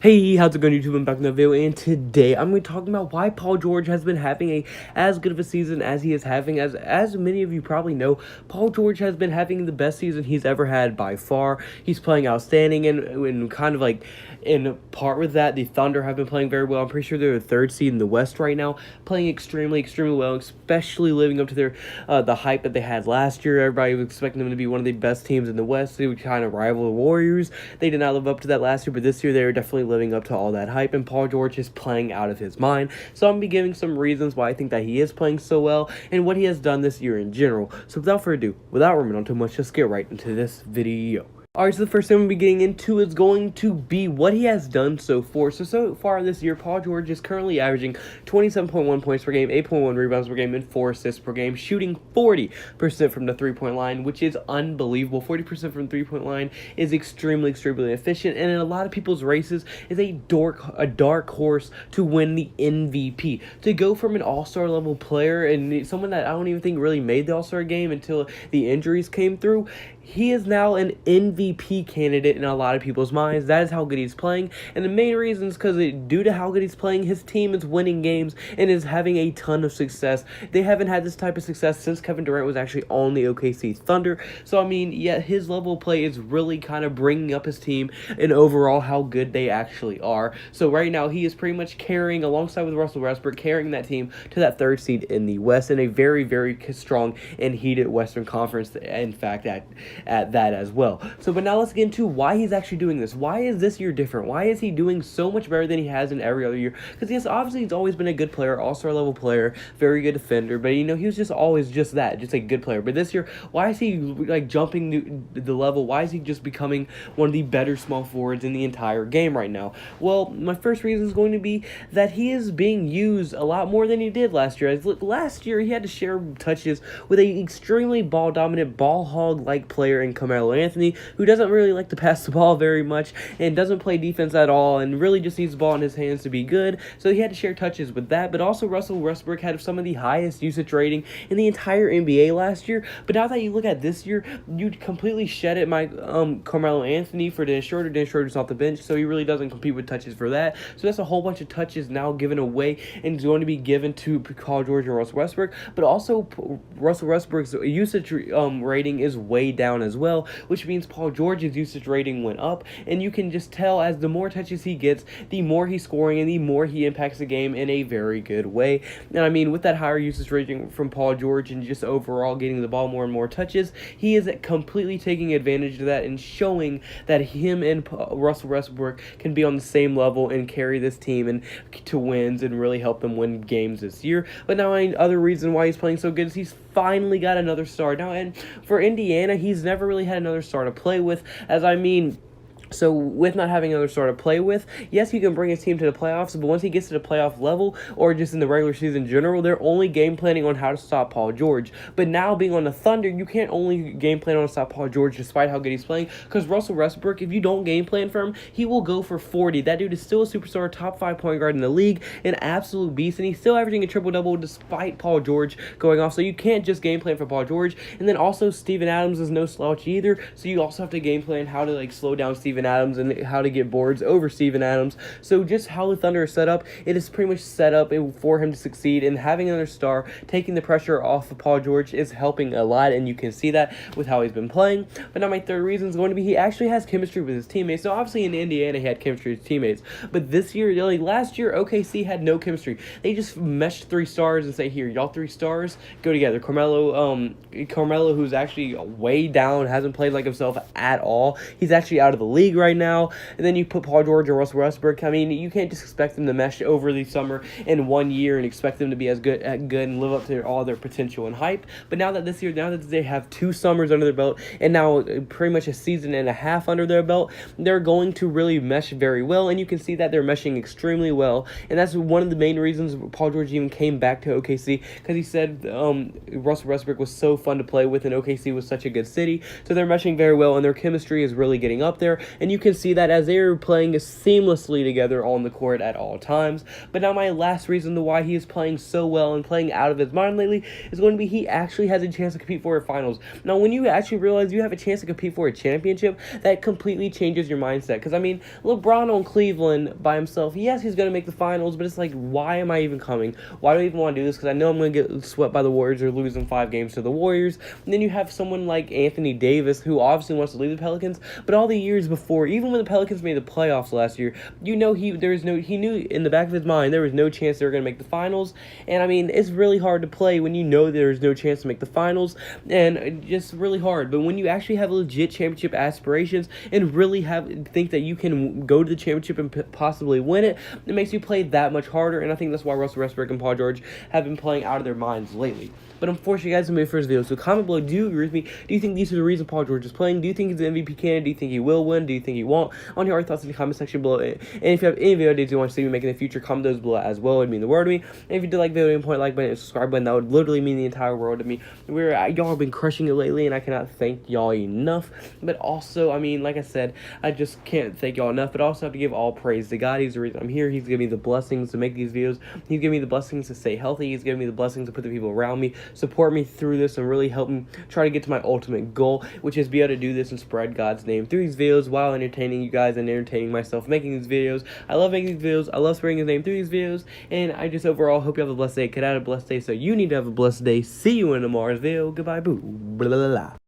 Hey, how's it going, YouTube? I'm back in the video, and today I'm going to be talking about why Paul George has been having as good of a season as he is having. As many of you probably know, Paul George has been having the best season he's ever had by far. He's playing outstanding, and kind of like in part with that, the Thunder have been playing very well. I'm pretty sure they're the third seed in the West right now, playing extremely well, especially living up to their the hype that they had last year. Everybody was expecting them to be one of the best teams in the West. They would kind of rival the Warriors. They did not live up to that last year, but this year they were definitely living up to all that hype, and Paul George is playing out of his mind. So I'm going to be giving some reasons why I think that he is playing so well and what he has done this year in general. So without further ado, without rambling on too much, let's get right into this video. Alright, so the first thing we'll be getting into is going to be what he has done so far. So far this year, Paul George is currently averaging 27.1 points per game, 8.1 rebounds per game, and 4 assists per game, shooting 40% from the three-point line, which is unbelievable. 40% from the three-point line is extremely efficient, and in a lot of people's races is a dark horse to win the MVP. To go from an all-star level player and someone that I don't even think really made the all-star game until the injuries came through, he is now an MVP candidate in a lot of people's minds. That is how good he's playing, and the main reason is because due to how good he's playing, his team is winning games and is having a ton of success. They haven't had this type of success since Kevin Durant was actually on the OKC Thunder. So I mean, yeah, his level of play is really kind of bringing up his team and overall how good they actually are. So right now he is pretty much carrying, alongside with Russell Westbrook, carrying that team to that third seed in the West in a very strong and heated Western Conference. In fact, at that as well. So but now let's get into why he's actually doing this. Why is this year different? Why is he doing so much better than he has in every other year? Because yes, obviously he's always been a good player, all-star level player, very good defender, but you know, he was just always just that, just a good player. But this year, why is he like jumping the level? Why is he just becoming one of the better small forwards in the entire game right now? Well, my first reason is going to be that he is being used a lot more than he did last year. Last year he had to share touches with a extremely ball dominant, ball hog like player in Carmelo Anthony, who doesn't really like to pass the ball very much and doesn't play defense at all and really just needs the ball in his hands to be good. So he had to share touches with that. But also Russell Westbrook had some of the highest usage rating in the entire NBA last year. But now that you look at this year, you completely shed it Carmelo Anthony for Dennis Schroeder. Dennis Schroeder's off the bench, so he really doesn't compete with touches for that. So that's a whole bunch of touches now given away and is going to be given to Paul George and Russell Westbrook. But also Russell Westbrook's usage rating is way down as well, which means Paul George's usage rating went up, and you can just tell as the more touches he gets, the more he's scoring and the more he impacts the game in a very good way. And I mean, with that higher usage rating from Paul George and just overall getting the ball more and more touches, he is completely taking advantage of that and showing that him and Russell Westbrook can be on the same level and carry this team and to wins and really help them win games this year. But now another reason why he's playing so good is he's finally got another star now, and for Indiana, he's never really had another star to play with, so with not having another star to play with, yes, he can bring his team to the playoffs, but once he gets to the playoff level, or just in the regular season in general, they're only game planning on how to stop Paul George. But now being on the Thunder, you can't only game plan on to stop Paul George despite how good he's playing, because Russell Westbrook, if you don't game plan for him, he will go for 40. That dude is still a superstar, top 5 point guard in the league, an absolute beast, and he's still averaging a triple-double despite Paul George going off. So you can't just game plan for Paul George. And then also Steven Adams is no slouch either, so you also have to game plan how to slow down Steven Adams and how to get boards over Steven Adams. So just how the Thunder is set up, it is pretty much set up for him to succeed, and having another star taking the pressure off of Paul George is helping a lot, and you can see that with how he's been playing. But now my third reason is going to be he actually has chemistry with his teammates. So obviously in Indiana he had chemistry with his teammates, but this year, last year, OKC had no chemistry. They just meshed 3 stars and say, here, y'all 3 stars, go together. Carmelo, who's actually way down, hasn't played like himself at all. He's actually out of the league right now. And then you put Paul George and Russell Westbrook. I mean, you can't just expect them to mesh over the summer in 1 year and expect them to be as good and live up to all their potential and hype. But now that they have 2 summers under their belt and now pretty much a season and a half under their belt, they're going to really mesh very well, and you can see that they're meshing extremely well. And that's one of the main reasons Paul George even came back to OKC, because he said Russell Westbrook was so fun to play with and OKC was such a good city. So they're meshing very well, and their chemistry is really getting up there. and you can see that as they are playing seamlessly together on the court at all times. But now my last reason to why he is playing so well and playing out of his mind lately is going to be he actually has a chance to compete for a finals. Now, when you actually realize you have a chance to compete for a championship, that completely changes your mindset. Because, I mean, LeBron on Cleveland by himself, yes, he's going to make the finals, but it's like, why am I even coming? Why do I even want to do this? Because I know I'm going to get swept by the Warriors or losing 5 games to the Warriors. And then you have someone like Anthony Davis, who obviously wants to leave the Pelicans, but all the years before, even when the Pelicans made the playoffs last year, he knew in the back of his mind there was no chance they were going to make the finals. And I mean, it's really hard to play when you know there's no chance to make the finals, and just really hard. But when you actually have legit championship aspirations and really think that you can go to the championship and possibly win it, it makes you play that much harder. And I think that's why Russell Westbrook and Paul George have been playing out of their minds lately. But unfortunately, guys, in my first video, so comment below, do you agree with me? Do you think these are the reasons Paul George is playing? Do you think he's an MVP candidate? Do you think he will win? Do you think he won't? I want your thoughts in the comment section below. And if you have any video ideas you want to see me make in the future, comment those below as well. It would mean the world to me. And if you did like the video, point like button and subscribe button. That would literally mean the entire world to me. Y'all have been crushing it lately, and I cannot thank y'all enough. But also, I mean, like I said, I just can't thank y'all enough. But I also have to give all praise to God. He's the reason I'm here. He's giving me the blessings to make these videos. He's giving me the blessings to stay healthy. He's giving me the blessings to put the people around me, support me through this, and really help me try to get to my ultimate goal, which is be able to do this and spread God's name through these videos while entertaining you guys and entertaining myself making these videos. I love making these videos. I love spreading his name through these videos, and I just overall hope you have a blessed day. Could have a blessed day, so you need to have a blessed day. See you in tomorrow's video. Goodbye, boo. Blah, blah, blah.